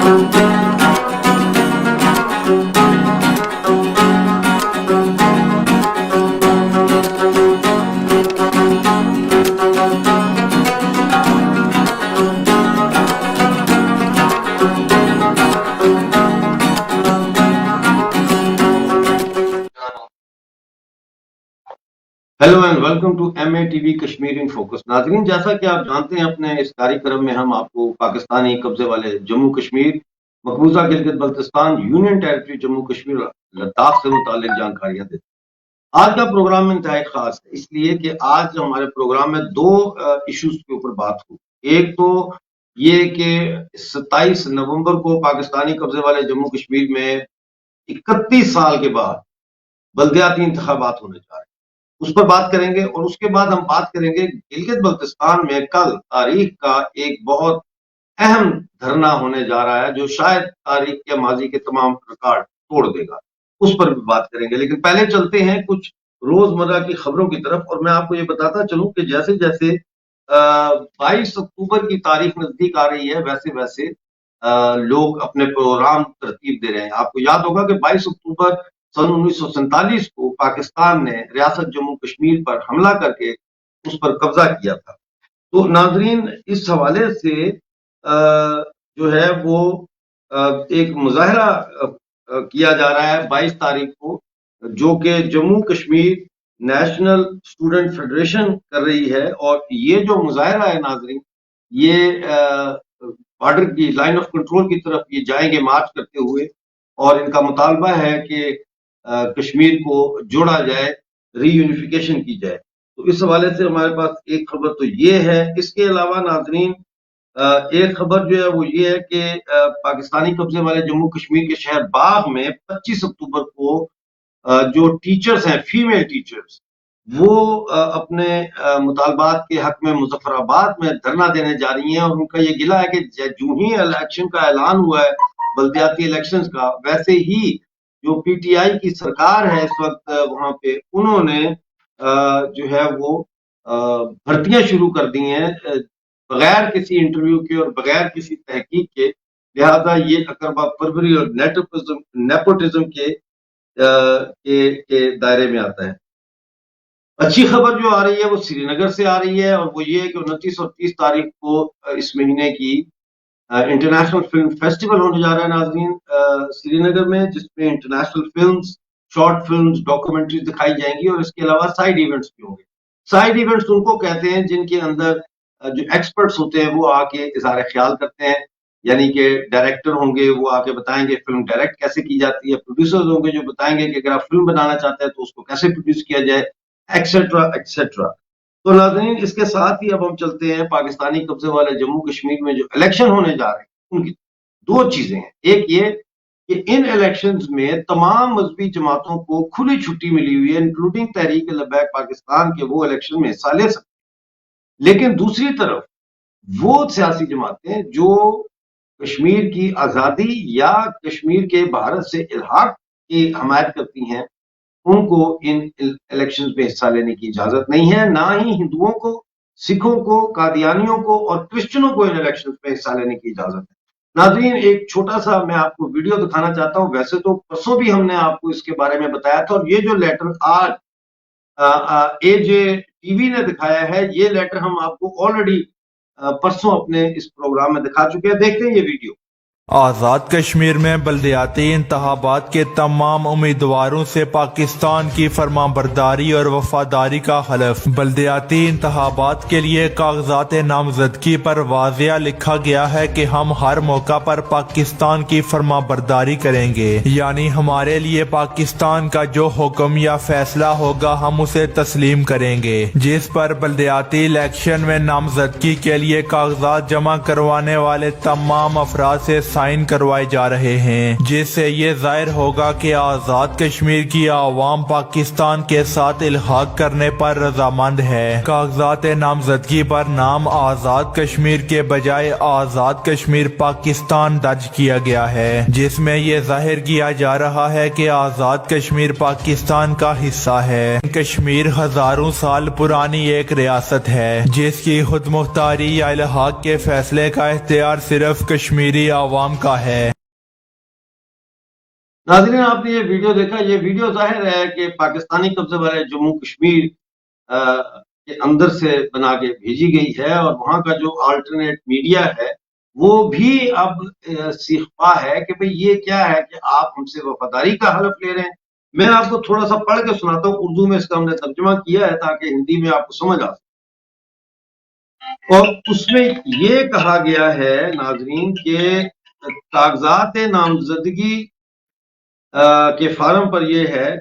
Hello and welcome to MATV Kashmir in focus. नाज़रीन, जैसा कि आप जानते हैं, अपने इस कार्यक्रम में हम आपको पाकिस्तानी कब्जे वाले जम्मू कश्मीर, मकबूजा गिलगित बल्तिस्तान, यूनियन टेरिटरी जम्मू कश्मीर और लद्दाख से मुतालिक जानकारियां देते हैं। आज का प्रोग्राम इंतहाई खास है, इसलिए कि आज हमारे प्रोग्राम में दो इश्यूज के ऊपर बात हुई। एक तो ये कि 27 नवंबर को पाकिस्तानी कब्जे वाले जम्मू कश्मीर में 31 साल के बाद बल्दियाती इंतखाबात होने जा रहे हैं, उस पर बात करेंगे। और उसके बाद हम बात करेंगे गिलगित बल्तिस्तान में कल तारीख का एक बहुत अहम धरना होने जा रहा है, जो शायद तारीख के माजी के तमाम रिकॉर्ड तोड़ देगा, उस पर भी बात करेंगे। लेकिन पहले चलते हैं कुछ रोजमर्रा की खबरों की तरफ। और मैं आपको ये बताता चलूं कि जैसे जैसे 22 अक्टूबर की तारीख नजदीक आ रही है, वैसे वैसे लोग अपने प्रोग्राम तरतीब दे रहे हैं। आपको याद होगा कि 22 अक्टूबर सन 1947 को पाकिस्तान ने रियासत जम्मू कश्मीर पर हमला करके उस पर कब्जा किया था। तो नाजरीन, इस हवाले से जो है वो एक मुजाहरा किया जा रहा है 22 तारीख को, जो कि Jammu Kashmir national student federation कर रही है। और ये जो मुजाहरा है नाजरीन, ये बॉर्डर की लाइन ऑफ कंट्रोल की तरफ ये जाएंगे मार्च करते हुए, और इनका मुतालबा है कि कश्मीर को जोड़ा जाए, रीयूनिफिकेशन की जाए। तो इस हवाले से हमारे पास एक खबर तो ये है। इसके अलावा नाजरीन, एक खबर जो है वो ये है कि पाकिस्तानी कब्जे वाले जम्मू कश्मीर के शहर बाग में 25 अक्टूबर को जो टीचर्स हैं, फीमेल टीचर्स, वो अपने मुतालबात के हक में मुजफ्फराबाद में धरना देने जा रही हैं। और उनका ये गिला है कि जो ही इलेक्शन का ऐलान हुआ है, बल्दियाती इलेक्शंस का, वैसे ही जो PTI की सरकार है इस वक्त वहां पे, उन्होंने जो है वो भर्तियां शुरू कर दी हैं बगैर किसी इंटरव्यू के और बगैर किसी तहकीक के। लिहाजा ये अकरबा परवरी और नेपोटिज्म के दायरे में आता है। अच्छी खबर जो आ रही है वो श्रीनगर से आ रही है, और वो ये है कि 29 और 30 तारीख को इस महीने की इंटरनेशनल फिल्म फेस्टिवल होने जा रहा है नाजरीन श्रीनगर में, जिसमें international films, short films, documentaries दिखाई जाएंगी। और इसके अलावा साइड इवेंट्स भी होंगे। साइड इवेंट्स उनको कहते हैं जिनके अंदर जो एक्सपर्ट्स होते हैं वो आके इज़हार ख्याल करते हैं, यानी कि डायरेक्टर होंगे, वो आके बताएंगे फिल्म डायरेक्ट कैसे की जाती है। प्रोड्यूसर्स होंगे जो बताएंगे कि अगर आप फिल्म बनाना चाहते हैं तो उसको कैसे प्रोड्यूस किया जाए, एक्सेट्रा एक्सेट्रा। तो नाज़रीन, इसके साथ ही अब हम चलते हैं पाकिस्तानी कब्जे वाले जम्मू कश्मीर में जो इलेक्शन होने जा रहे हैं, उनकी दो चीजें हैं। एक ये कि इन इलेक्शंस में तमाम मजहबी जमातों को खुली छुट्टी मिली हुई है, इंक्लूडिंग तहरीक लब्बैक पाकिस्तान के, वो इलेक्शन में हिस्सा ले सकते। लेकिन दूसरी तरफ वो सियासी जमातें जो कश्मीर की आजादी या कश्मीर के भारत से इल्हाक की हमायत करती हैं, उनको इन इलेक्शंस में हिस्सा लेने की इजाजत नहीं है। ना ही हिंदुओं को, सिखों को, कादियानियों को और क्रिश्चियनों को इन इलेक्शंस में हिस्सा लेने की इजाजत है। नाज़रीन, एक छोटा सा मैं आपको वीडियो दिखाना चाहता हूं। वैसे तो परसों भी हमने आपको इसके बारे में बताया था, और ये जो लेटर आज AJTV ने दिखाया है, ये लेटर हम आपको ऑलरेडी परसों अपने इस प्रोग्राम में दिखा चुके हैं। देखते हैं ये वीडियो। आज़ाद कश्मीर में बल्दियाती इंतखाबात के तमाम उम्मीदवारों से पाकिस्तान की फरमाबरदारी और वफादारी का हलफ। बल्दियाती इंतखाबात के लिए कागजात नामजदगी पर वाज़िया लिखा गया है कि हम हर मौका पर पाकिस्तान की फरमाबरदारी करेंगे, यानी हमारे लिए पाकिस्तान का जो हुक्म या फैसला होगा हम उसे तस्लीम करेंगे। जिस पर बल्दियाती इलेक्शन में नामजदगी के लिए कागजात जमा करवाने वाले तमाम अफराद से साइन करवाए जा रहे हैं, जिससे ये जाहिर होगा कि आज़ाद कश्मीर की आवाम पाकिस्तान के साथ इल्हाक करने पर रजामंद है। कागजात नामजदगी पर नाम आज़ाद कश्मीर के बजाय आज़ाद कश्मीर पाकिस्तान दर्ज किया गया है, जिसमें यह जाहिर किया जा रहा है कि आज़ाद कश्मीर पाकिस्तान का हिस्सा है। कश्मीर हजारों साल पुरानी एक रियासत है जिसकी खुद मुख्तारी या इल्हाक के फैसले का इख्तियार सिर्फ कश्मीरी आवाम अवाम का है। नाज़रीन, आपने ये वीडियो देखा। ये वीडियो जाहिर है कि पाकिस्तानी कब्जे वाले जम्मू कश्मीर के अंदर से बना के भेजी गई है, और वहाँ का जो अल्टरनेट मीडिया है वो भी अब सीखपा है कि भाई ये क्या है कि आप हमसे वफादारी का हलफ ले रहे हैं। मैं आपको थोड़ा सा पढ़ के सुनाता हूँ, उर्दू में इसका हमने तर्जुमा किया है ताकि हिंदी में आपको समझ आ सके। और उसमें ये कहा गया है नाज़रीन के कागजात नामजदगी के फार्म पर यह है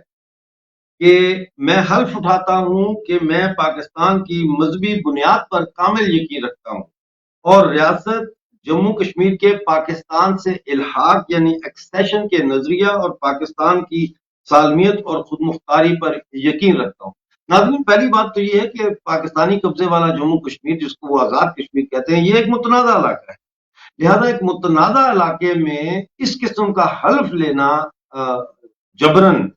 कि मैं हल्फ उठाता हूं कि मैं पाकिस्तान की मजहबी बुनियाद पर कामिल यकीन रखता हूं और रियासत जम्मू कश्मीर के पाकिस्तान से इल्हाक यानी एक्सेशन के नजरिया और पाकिस्तान की सालमियत और खुद मुख्तारी पर यकीन रखता हूं। नाज़रीन, पहली बात तो ये है कि पाकिस्तानी कब्जे वाला जम्मू कश्मीर, जिसको वो आजाद कश्मीर कहते हैं, ये एक मुतनाज़ा इलाका है। लिहाजा एक मुतनाज़ा इलाके में इस किस्म का हल्फ लेना जबरन,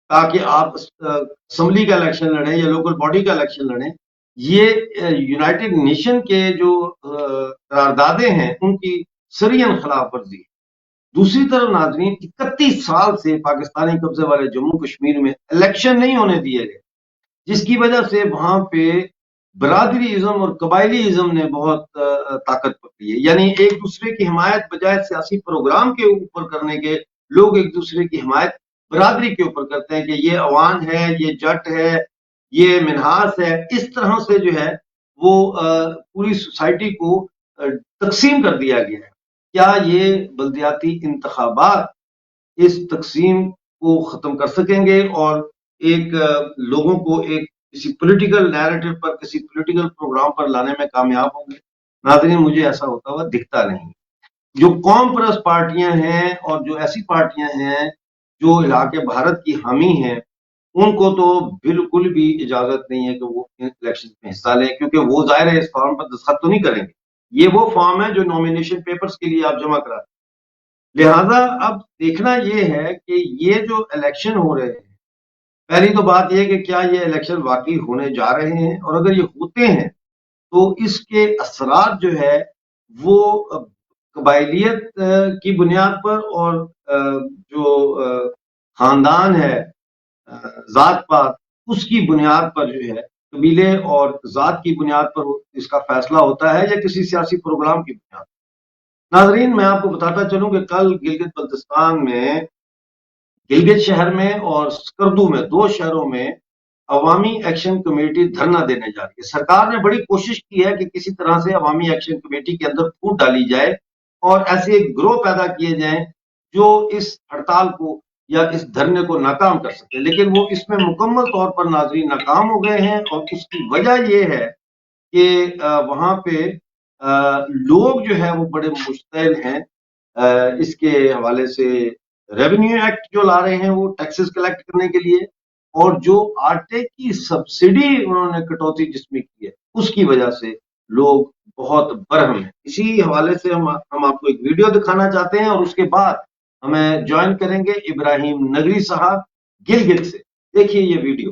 ताकि आप असम्बली का इलेक्शन लड़ें या लोकल बॉडी का इलेक्शन लड़ें, ये यूनाइटेड नेशन के जो करारदादे हैं उनकी सरियन खिलाफ वर्जी है। दूसरी तरफ नाज़रीन, 31 साल से पाकिस्तानी कब्जे वाले जम्मू कश्मीर में इलेक्शन नहीं होने दिए गए, जिसकी वजह से वहां पे बरादरीइज्म और कबायलीइज्म ने बहुत ताकत पकड़ी है। यानी एक दूसरे की हिमायत बजाय सियासी प्रोग्राम के ऊपर करने के, लोग एक दूसरे की हिमायत बरादरी के ऊपर करते हैं कि ये अवान है, ये जट है, ये मिन्हास है। इस तरह से जो है वो पूरी सोसाइटी को तकसीम कर दिया गया है। क्या ये बल्दियाती इंतखाबात इस तकसीम को खत्म कर सकेंगे और एक लोगों को एक किसी पॉलिटिकल नैरेटिव पर, किसी पॉलिटिकल प्रोग्राम पर लाने में कामयाब होंगे? नाज़रीन, मुझे ऐसा होता हुआ दिखता नहीं। जो कौम परस्त पार्टियां हैं और जो ऐसी पार्टियां हैं जो इलाके भारत की हामी हैं, उनको तो बिल्कुल भी इजाजत नहीं है कि वो इलेक्शन में हिस्सा लें, क्योंकि वो जाहिर है इस फॉर्म पर दस्तखत तो नहीं करेंगे। ये वो फॉर्म है जो नॉमिनेशन पेपर्स के लिए आप जमा कराते हैं। लिहाजा अब देखना ये है कि ये जो इलेक्शन हो रहे हैं, पहली तो बात यह है कि क्या ये इलेक्शन वाकई होने जा रहे हैं, और अगर ये होते हैं तो इसके असरात जो है वो कबायलियत की बुनियाद पर और जो खानदान है, जात पात, उसकी बुनियाद पर जो है, कबीले और जात की बुनियाद पर इसका फैसला होता है या किसी सियासी प्रोग्राम की बुनियाद। नाजरीन, मैं आपको बताता चलूं कि कल गिलगित बल्तिस्तान में, गिलगित शहर में और स्कर्दू में, 2 शहरों में अवामी एक्शन कमेटी धरना देने जा रही है। सरकार ने बड़ी कोशिश की है कि किसी तरह से अवामी एक्शन कमेटी के अंदर फूट डाली जाए और ऐसे एक ग्रोह पैदा किए जाएं जो इस हड़ताल को या इस धरने को नाकाम कर सके, लेकिन वो इसमें मुकम्मल तौर पर नाज़रीन नाकाम हो गए हैं। और उसकी वजह ये है कि वहां पे लोग जो है वो बड़े मुश्तैल हैं इसके हवाले से। रेवेन्यू एक्ट जो ला रहे हैं वो टैक्सेस कलेक्ट करने के लिए, और जो आटे की सब्सिडी उन्होंने कटौती जिसमें की है, उसकी वजह से लोग बहुत बरहम है। इसी हवाले से हम आपको एक वीडियो दिखाना चाहते हैं और उसके बाद हमें ज्वाइन करेंगे इब्राहिम नगरी साहब गिलगित से। देखिए ये वीडियो।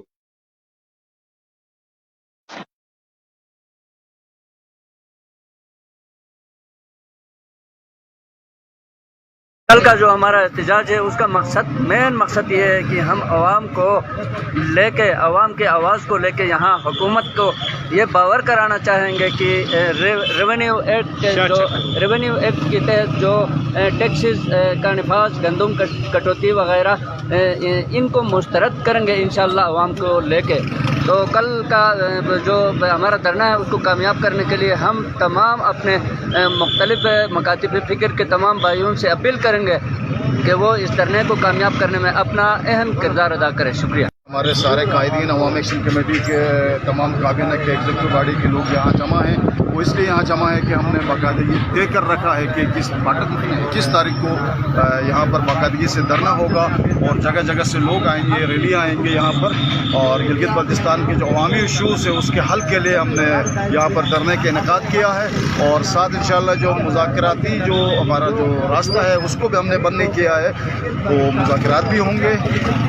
कल का जो हमारा एहतजाज है उसका मकसद, मेन मकसद ये है कि हम आवाम को लेके, आवाम के आवाज़ को लेके यहाँ हुकूमत को ये बावर कराना चाहेंगे कि रेवेन्यू एक्ट के तहत जो टैक्सेस का नफाज, गंदम कटौती वगैरह इनको मुस्तरद करेंगे इंशाअल्लाह आवाम को लेके। तो कल का जो हमारा धरना है उसको कामयाब करने के लिए हम तमाम अपने मुख्तलिफ मकातिब फ़िक्र के तमाम भाइयों से अपील करेंगे कि वो इस धरने को कामयाब करने में अपना अहम किरदार अदा करें। शुक्रिया। हमारे सारे कायदीन अवामी एक्शन कमेटी के तमाम काबीना के एग्जीक्यूटिव बॉडी के लोग यहाँ जमा हैं। वो इसलिए यहाँ जमा है कि हमने बाकायदगी तय कर रखा है कि 21 तारीख को यहाँ पर बाकायदगी से धरना होगा और जगह जगह से लोग आएंगे, रैलियाँ आएंगे यहाँ पर। और गिलगित बल्तिस्तान के जो अवामी इशूज़ है उसके हल के लिए हमने यहाँ पर धरने का इनेकाद किया है, और साथ इंशाअल्लाह जो मुज़ाकराती जो हमारा जो रास्ता है उसको भी हमने बंद नहीं किया है। तो मुज़ाकरात भी होंगे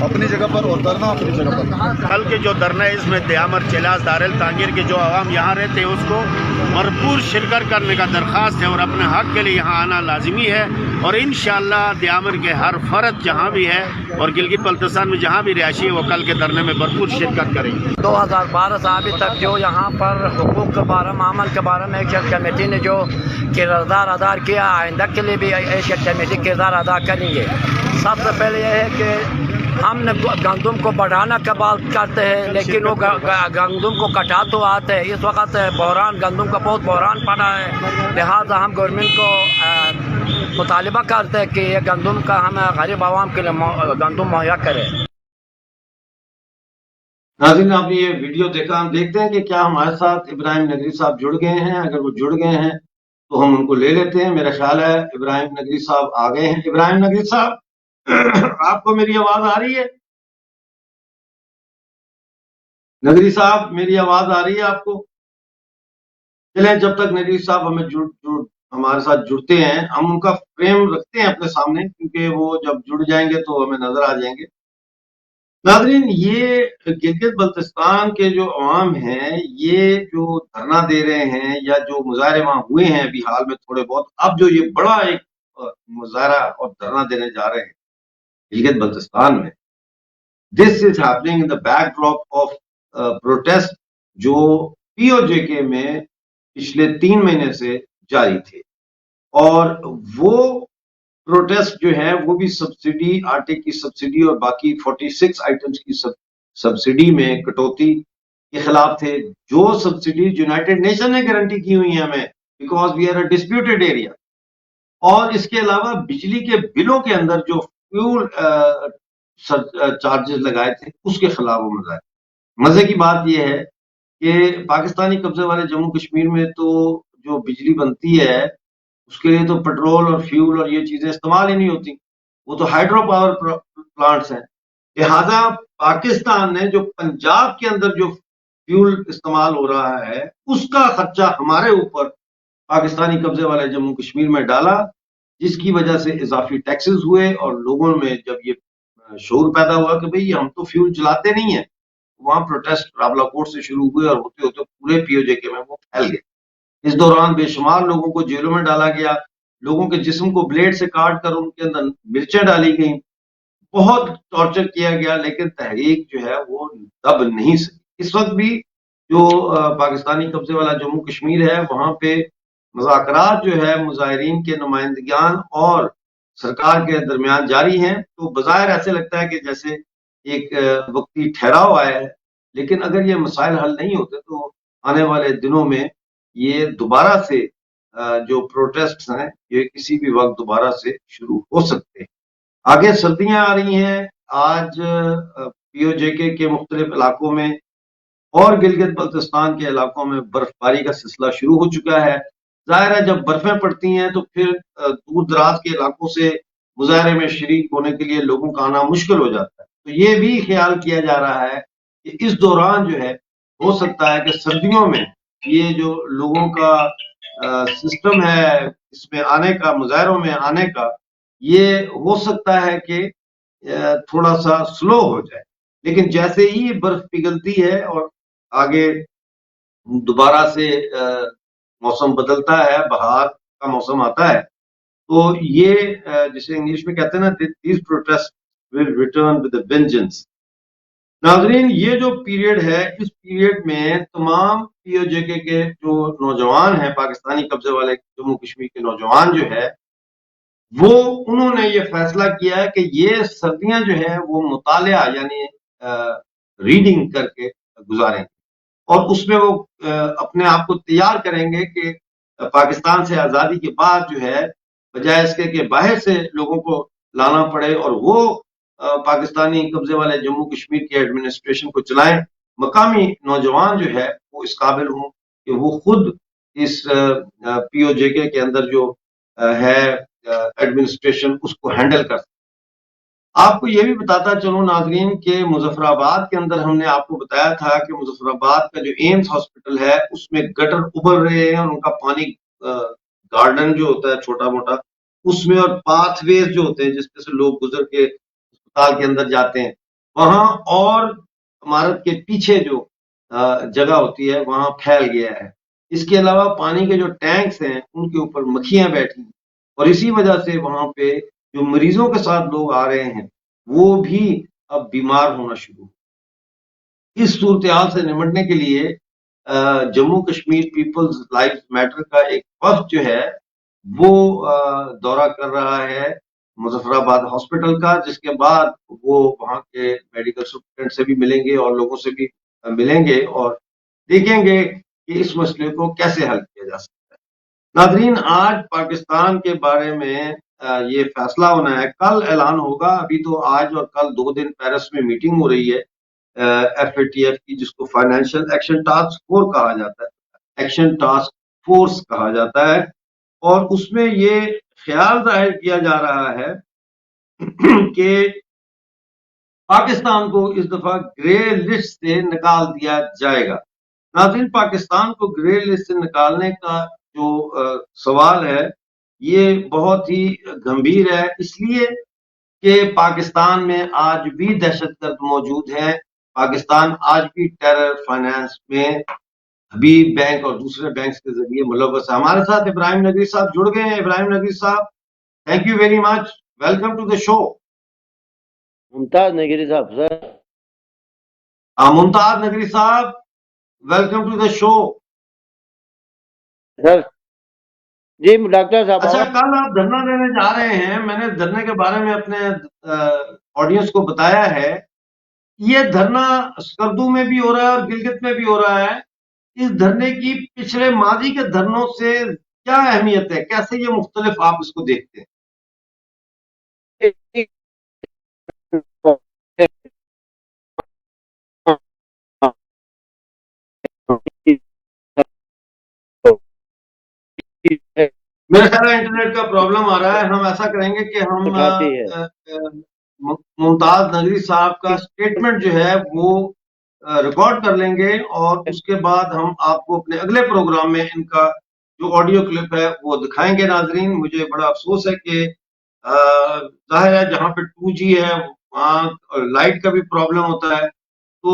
अपनी जगह पर और धरना अपनी जगह पर। कल के जो धरना है इसमें दयामर, चेलास, दारेल तांगीर के जो आवाम यहाँ रहते हैं उसको भरपूर शिरकत करने का दरख्वास्त है और अपने हक के लिए यहाँ आना लाजमी है। और इंशाअल्लाह दियामर के हर फर्द जहाँ भी है और गिलगित बल्तिस्तान में जहाँ भी रिहायशी है वो कल के धरने में भरपूर शिरकत करेंगे। 2012 से अभी तक जो यहाँ पर हुकूक के बारे में, अमल के बारे में एक कमेटी ने जो किरदार अदा किया, आइंदा के लिए भी एक कमेटी किरदार अदा करेंगे। सबसे पहले यह है कि हमने गंदम को बढ़ाना का बात करते हैं, लेकिन वो गंदम को कटा तो आते हैं। इस वक्त बहरान, गंदम का बहुत बहरान पड़ा है, लिहाजा हम गवर्नमेंट को मुतालिबा करते हैं कि ये गंदम का हमें गरीब आवाम के लिए गंदम मुहैया करें। नाज़रीन, आपने ये वीडियो देखा, हम देखते हैं कि क्या हमारे साथ इब्राहिम नगरी साहब जुड़ गए हैं। अगर वो जुड़ गए हैं तो हम उनको ले लेते हैं। मेरा ख्याल है इब्राहिम नगरी साहब आ गए हैं। इब्राहिम नगरी साहब, आपको मेरी आवाज आ रही है? नगरी साहब, मेरी आवाज आ रही है आपको? चलें, जब तक नगरी साहब हमारे साथ जुड़ते हैं, हम उनका फ्रेम रखते हैं अपने सामने, क्योंकि वो जब जुड़ जाएंगे तो हमें नजर आ जाएंगे। नाज़रीन, ये गिलगित बल्तिस्तान के जो अवाम हैं, ये जो धरना दे रहे हैं या जो मुजाहरे वहां हुए हैं अभी हाल में थोड़े बहुत, अब जो ये बड़ा एक मुजाहरा और धरना देने जा रहे हैं गिलगित बल्तिस्तान में, this is happening in the backdrop of protest जो पीओजेके में पिछले 3 महीने से जारी थे। और वो प्रोटेस्ट जो है वो भी सब्सिडी, आटे की सब्सिडी और बाकी 46 आइटम्स की सब्सिडी में कटौती के खिलाफ थे, जो सब्सिडी यूनाइटेड नेशन ने गारंटी की हुई है हमें, because we are a disputed area. और इसके अलावा बिजली के बिलों के अंदर जो फ्यूल चार्जेस लगाए थे उसके खिलाफ वो मजे की बात यह है कि पाकिस्तानी कब्जे वाले जम्मू कश्मीर में तो जो बिजली बनती है उसके लिए तो पेट्रोल और फ्यूल और ये चीजें इस्तेमाल ही नहीं होती, वो तो हाइड्रो पावर प्लांट्स हैं। लिहाजा पाकिस्तान ने जो पंजाब के अंदर जो फ्यूल इस्तेमाल हो रहा है उसका खर्चा हमारे ऊपर पाकिस्तानी कब्जे वाले जम्मू कश्मीर में डाला, जिसकी वजह से इजाफी टैक्सेस हुए और लोगों में जब ये शऊर पैदा हुआ कि भाई हम तो फ्यूल जलाते नहीं है, वहां प्रोटेस्ट रावलाकोट से शुरू हुए और होते होते पूरे पीओजेके में वो फैल गए। इस दौरान बेशुमार लोगों को जेलों में डाला गया, लोगों के जिस्म को ब्लेड से काट कर उनके अंदर मिर्चें डाली गई, बहुत टॉर्चर किया गया, लेकिन तहरीक जो है वो दब नहीं सकी। इस वक्त भी जो पाकिस्तानी कब्जे वाला जम्मू कश्मीर है वहां पे मुज़ाकरात जो है मुजाहिरीन के नुमाइंदगान और सरकार के दरमियान जारी हैं। तो बज़ाहिर ऐसे लगता है कि जैसे एक वक्ती ठहराव आया है, लेकिन अगर ये मसाइल हल नहीं होते तो आने वाले दिनों में ये दोबारा से जो प्रोटेस्ट हैं ये किसी भी वक्त दोबारा से शुरू हो सकते हैं। आगे सर्दियां आ रही हैं, आज पीओजेके के मुख्तलिफ इलाकों में और गिलगित बल्तिस्तान के इलाकों में बर्फबारी का सिलसिला शुरू हो चुका है। जाहिर है जब बर्फें पड़ती हैं तो फिर दूर दराज के इलाकों से मुजाहरे में शरीक होने के लिए लोगों का आना मुश्किल हो जाता है। तो ये भी ख्याल किया जा रहा है कि इस दौरान जो है हो सकता है कि सर्दियों में ये जो लोगों का सिस्टम है इसमें आने का, मुजाहरों में आने का, ये हो सकता है कि थोड़ा सा स्लो हो जाए। लेकिन जैसे ही बर्फ पिघलती है और आगे दोबारा से मौसम बदलता है, बहार का मौसम आता है, तो ये जिसे इंग्लिश में कहते हैं ना, this protest will return with a vengeance. नाजरीन, ये जो पीरियड है, इस पीरियड में तमाम पीओजेके के जो नौजवान हैं, पाकिस्तानी कब्जे वाले जम्मू कश्मीर के नौजवान जो है वो, उन्होंने ये फैसला किया है कि ये सर्दियां जो है वो मुतालिया यानी रीडिंग करके गुजारेंगे और उसमें वो अपने आप को तैयार करेंगे कि पाकिस्तान से आज़ादी के बाद जो है बजाय इसके कि बाहर से लोगों को लाना पड़े और वो पाकिस्तानी कब्जे वाले जम्मू कश्मीर के एडमिनिस्ट्रेशन को चलाएं, मकामी नौजवान जो है वो इस काबिल हों कि वो खुद इस पीओजेके के अंदर जो है एडमिनिस्ट्रेशन उसको हैंडल कर सके। आपको ये भी बताता चलूं नाजरीन कि मुजफ्फराबाद के अंदर हमने आपको बताया था कि मुजफ्फराबाद का जो एम्स हॉस्पिटल है उसमें गटर उभर रहे हैं और उनका पानी गार्डन जो होता है छोटा मोटा उसमें और पाथवेज जो होते हैं जिसपे से लोग गुजर के अस्पताल के अंदर जाते हैं वहां और इमारत के पीछे जो जगह होती है वहां फैल गया है। اس کے علاوہ پانی کے جو ٹینکس ہیں ان کے اوپر مکھیاں بیٹھی اور اسی وجہ سے وہاں پہ جو مریضوں کے ساتھ لوگ آ رہے ہیں وہ بھی اب بیمار ہونا شروع ہو۔ اس صورتحال سے نمٹنے کے لیے Jammu Kashmir people's life matter کا ایک وفد جو ہے وہ دورہ کر رہا ہے مظفر آباد ہاسپٹل کا، جس کے بعد وہ وہاں کے میڈیکل سپرنٹینڈنٹ سے بھی ملیں گے اور لوگوں سے بھی ملیں گے اور دیکھیں گے کہ اس مسئلے کو کیسے حل کیا جا سکتا ہے۔ ناظرین، آج پاکستان کے بارے میں یہ فیصلہ ہونا ہے، کل اعلان ہوگا۔ ابھی تو آج اور کل 2 دن پیرس میں میٹنگ ہو رہی ہے ایف اے ٹی ایف کی، جس کو فائنینشیل ایکشن ٹاسک فورس کہا جاتا ہے، ایکشن ٹاسک فورس کہا جاتا ہے، اور اس میں یہ خیال ظاہر کیا جا رہا ہے کہ پاکستان کو اس دفعہ گرے لسٹ سے نکال دیا جائے گا۔ ناظرین، پاکستان کو گرے لسٹ سے نکالنے کا جو سوال ہے یہ بہت ہی گمبھیر ہے، اس لیے کہ پاکستان میں آج بھی دہشت گرد موجود ہیں، پاکستان آج بھی ٹیرر فائنانس میں حبیب بینک اور دوسرے بینکس کے ذریعے ملوث ہے۔ ہمارے ساتھ ابراہیم نگری صاحب جڑ گئے ہیں۔ Ibrahim Nagri sahab, thank you very much, welcome to the show. Mumtaz Nagri sahab sir, Mumtaz Nagri sahab, welcome to the show. Sir ji doctor sahab اچھا، کل آپ دھرنا دینے جا رہے ہیں، میں نے دھرنے کے بارے میں اپنے آڈینس کو بتایا ہے۔ یہ دھرنا اسکردو میں بھی ہو رہا ہے اور گلگت میں بھی ہو رہا ہے۔ اس دھرنے کی پچھلے ماضی کے دھرنوں سے کیا اہمیت ہے، کیسے یہ مختلف آپ اس کو دیکھتے ہیں؟ میرے خیال ہے انٹرنیٹ کا پرابلم آ رہا ہے، ہم ایسا کریں گے کہ ہم ممتاز نگری صاحب کا سٹیٹمنٹ جو ہے وہ ریکارڈ کر لیں گے اور اس کے بعد ہم آپ کو اپنے اگلے پروگرام میں ان کا جو آڈیو کلپ ہے وہ دکھائیں گے۔ ناظرین، مجھے بڑا افسوس ہے کہ ظاہر ہے جہاں پہ 2G ہے وہاں لائٹ کا بھی پرابلم ہوتا ہے، تو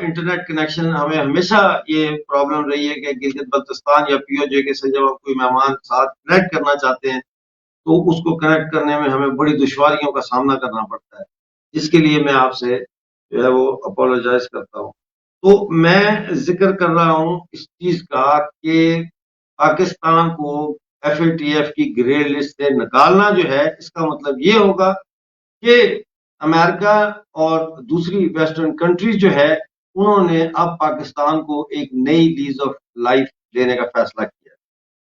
انٹرنیٹ کنیکشن ہمیں ہمیشہ یہ پرابلم رہی ہے کہ گلگت بلتستان یا پی او جے کے سے جب آپ کوئی مہمان ساتھ کنیکٹ کرنا چاہتے ہیں تو اس کو کنیکٹ کرنے میں ہمیں بڑی دشواریوں کا سامنا کرنا پڑتا ہے، جس کے لیے میں آپ سے جو ہے وہ اپولوجائز کرتا ہوں۔ تو میں ذکر کر رہا ہوں اس چیز کا کہ پاکستان کو ایف اے ٹی ایف کی گرے لسٹ سے نکالنا جو ہے، اس کا مطلب یہ ہوگا کہ امریکہ اور دوسری ویسٹرن کنٹریز جو ہے انہوں نے اب پاکستان کو ایک نئی لیز آف لائف دینے کا فیصلہ کیا۔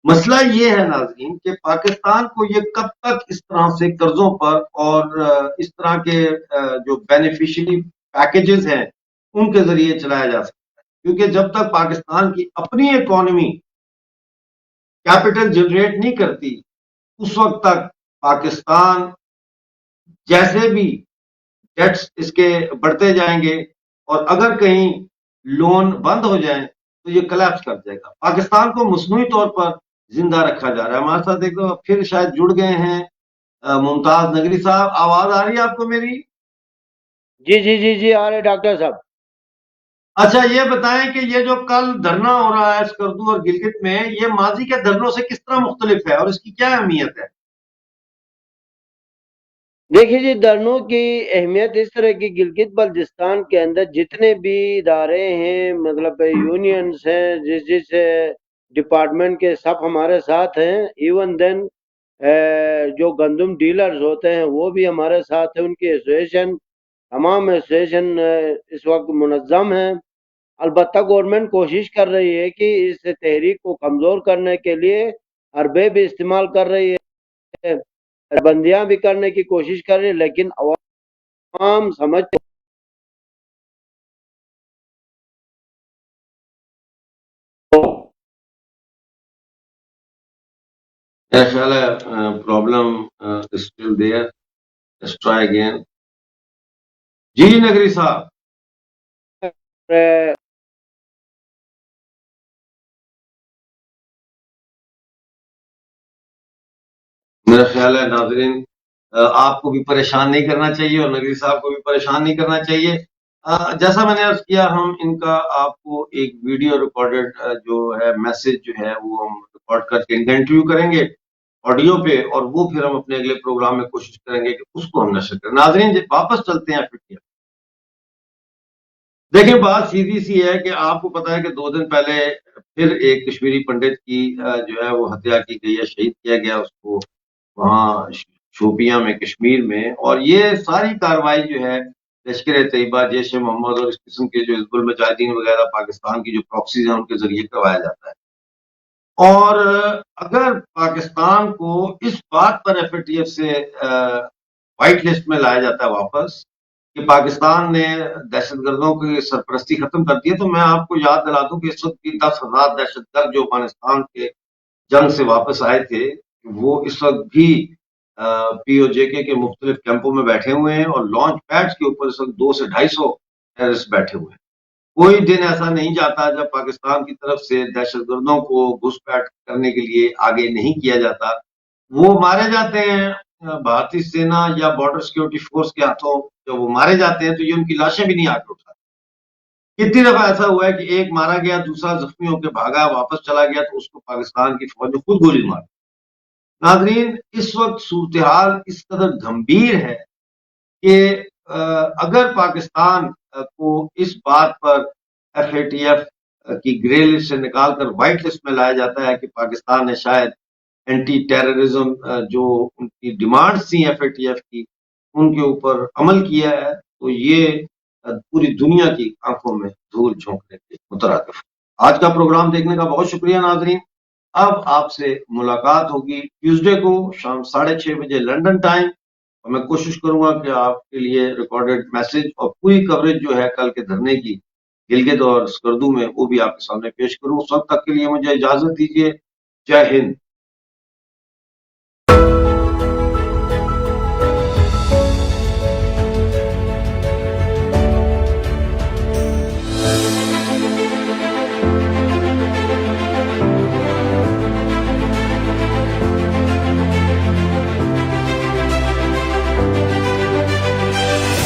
مسئلہ یہ ہے ناظرین کہ پاکستان کو یہ کب تک اس طرح سے قرضوں پر اور اس طرح کے جو بینیفیشری پیکیجز ہیں ان کے ذریعے چلایا جا سکتا ہے، کیونکہ جب تک پاکستان کی اپنی اکانومی کیپٹل جنریٹ نہیں کرتی اس وقت تک پاکستان جیسے بھی ڈیٹس اس کے بڑھتے جائیں گے اور اگر کہیں لون بند ہو جائیں تو یہ کلیپس کر جائے گا۔ پاکستان کو مصنوعی طور پر زندہ رکھا جا رہا ہے۔ ہمارے ساتھ ایک پھر شاید جڑ گئے ہیں ممتاز نگری صاحب، آواز آ رہی ہے آپ کو میری؟ جی آ رہے ڈاکٹر صاحب۔ اچھا، یہ بتائیں کہ یہ جو کل دھرنا ہو رہا ہے اسکردو اور گلگت میں، یہ ماضی کے دھرنوں سے کس طرح مختلف ہے اور اس کی کیا اہمیت ہے؟ دیکھیے جی، دھرنوں کی اہمیت اس طرح کی گلگت بلتستان کے اندر جتنے بھی ادارے ہیں، مطلب یونینز ہیں، جس ڈپارٹمنٹ کے سب ہمارے ساتھ ہیں، ایون دین جو گندم ڈیلرز ہوتے ہیں وہ بھی ہمارے ساتھ ہیں، ان کی ایسوسیشن، تمام ایسوسیشن اس وقت منظم ہیں۔ البتہ گورنمنٹ کوشش کر رہی ہے کہ اس تحریک کو کمزور کرنے کے لیے حربے بھی استعمال کر رہی ہے، بندیاں بھی کرنے کی کوشش کر رہی ہے، لیکن عوام سمجھتے میرا خیال ہے problem still there, let's try again. جی نگری صاحب، میرا خیال ہے ناظرین آپ کو بھی پریشان نہیں کرنا چاہیے اور نگری صاحب کو بھی پریشان نہیں کرنا چاہیے۔ जैसा मैंने अर्ज किया, हम इनका आपको एक वीडियो रिकॉर्डेड जो है मैसेज जो है वो हम रिकॉर्ड करके इनका इंटरव्यू करेंगे ऑडियो पे, और वो फिर हम अपने अगले प्रोग्राम में कोशिश करेंगे कि उसको हम नशर करें। नाज़रीन, वापस चलते हैं FATF। देखिए, बात सीधी सी है कि आपको पता है कि 2 दिन पहले फिर एक कश्मीरी पंडित की जो है वो हत्या की गई है, शहीद किया गया उसको वहाँ शोपियां में, कश्मीर में। और ये सारी कार्रवाई जो है लश्कर तैयबा, जैश ए मोहम्मद और इस किस्म के जो हिजबुल मुजाहिदीन वगैरह पाकिस्तान की जो प्रॉक्सीज हैं उनके जरिए करवाया जाता है। और अगर पाकिस्तान को इस बात पर FATF से व्हाइट लिस्ट में लाया जाता है वापस कि पाकिस्तान ने दहशतगर्दों की सरपरस्ती खत्म कर दी है, तो मैं आपको याद दिला दूं कि इस वक्त भी 10,000 दहशतगर्द जो अफगानिस्तान के जंग से वापस आए थे, वो इस वक्त भी POJK के मुख्तलिफ कैंपों में बैठे हुए हैं, और लॉन्च पैड्स के ऊपर इस वक्त 200 से 250 टेररिस्ट बैठे हुए हैं। कोई दिन ऐसा नहीं जाता जब पाकिस्तान की तरफ से दहशतगर्दों को घुसपैठ करने के लिए आगे नहीं किया जाता। वो मारे जाते हैं भारतीय सेना या बॉर्डर सिक्योरिटी फोर्स के हाथों। जब वो मारे जाते हैं तो ये उनकी लाशें भी नहीं आके उठाती। कितनी दफा ऐसा हुआ है कि एक मारा गया, दूसरा जख्मी होकर भागा, वापस चला गया, तो उसको पाकिस्तान की फौज ने खुद गोली मार। नाजरीन, इस वक्त सूरत हाल इस कदर गंभीर है कि अगर पाकिस्तान को इस बात पर FATF की ग्रे लिस्ट से निकाल कर व्हाइट लिस्ट में लाया जाता है कि पाकिस्तान ने शायद एंटी टेररिज्म जो उनकी डिमांड्स थी FATF की, उनके ऊपर अमल किया है, तो ये पूरी दुनिया की आंखों में धूल झोंकने के मुतरादिफ। आज का प्रोग्राम देखने का बहुत शुक्रिया नाजरीन। अब आपसे मुलाकात होगी ट्यूसडे को शाम 6:30 बजे लंदन टाइम, और मैं कोशिश करूंगा कि आपके लिए रिकॉर्डेड मैसेज और पूरी कवरेज जो है कल के धरने की गिलगित और स्कर्दू में, वो भी आपके सामने पेश करूं। उस वक्त तक के लिए मुझे इजाजत दीजिए। जय हिंद।